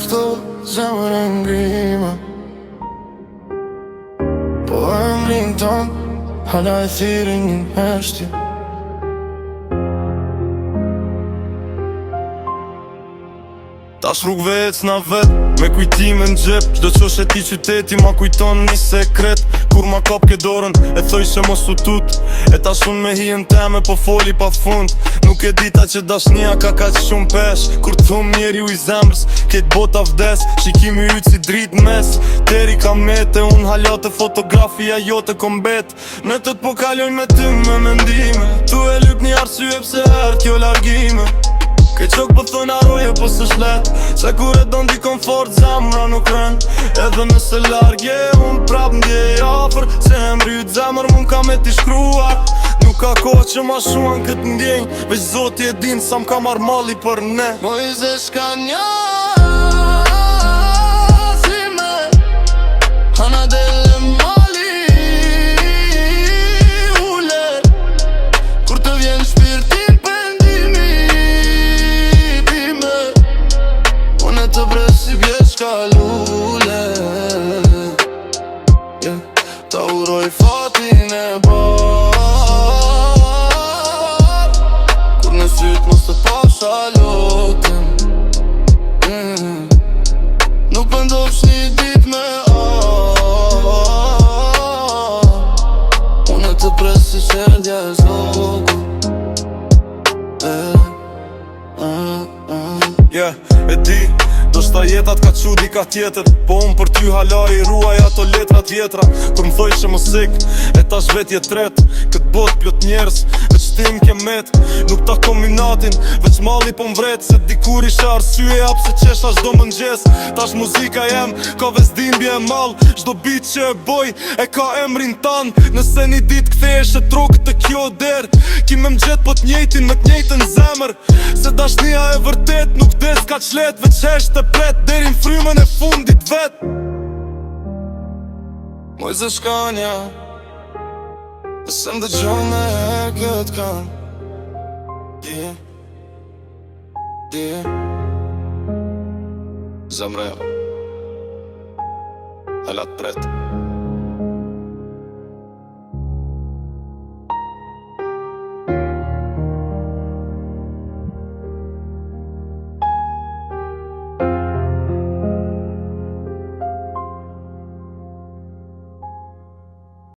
këto zemër e ngrime, po emrin ton hala e thirin një heshtje. Tash rrug vec na vet, me kujtime n'gjep. Çdo qosh e ti qyteti ma kujton një sekret. Kur ma kap ke dorën, e thoj se mos u tut. E tash unë me hijen teme, po foli pa fund. Nuk e dita që dashnia ka kaq shumë pesh. Kur t'thum njeri u i zemrës, ket bota vdes. Shikimi yt si drit mes. Teri ka mete, unë halate fotografia jote kombet. Ne tët po kaloj me ty me mendime. Tu e lyp një arsye pse ert jo largime. Ke qok po thon aroje po s'është let. Se kur e don di komfort zemra nuk rën. Edhe nëse largje unë prap ndjej afër. Se emri yt zemër mun ka me t'i shkruar. Nuk ka kohë që ma shuan këtë ndjenj. Veç zoti e din sa m'ka marr malli për ne. Mojze shka nja si me Hana dele mali ule. Kur të vjen shpirti të pres si pjeshka lule, ta uroj fatin e bar. Kur në syt mos të pasha lotën, nuk pëndofsh një dit me unë të pres si qeldja e zogu. E di do shta jetat ka qudi ka tjetër. Po unë për ty hala i ruaj ato letrat vjetra. Kur m'thoj që mos ik, e tash vetje tret. Këtë bot plot njerës, veç tim ke met. Nuk ta kombinatin, veç malli po m'vret. Se dikur isha arsye apse qesha shdo mëngjes. Tash muzika jem, ka vesdimbje e mall. Shdo bit që e boj, e ka emrin tan. Nëse një dit kthesh e trokët të kjo der. Ki me m'gjet po t'njejtin me t'njejtën zemër. Se dashnia e vërtet nuk des ka qlet. Veç hesht e pret deri n'frymën e fundit vet. Mojze shkanja se m'dëgjon e këtë kan. Dije zemre halat pret.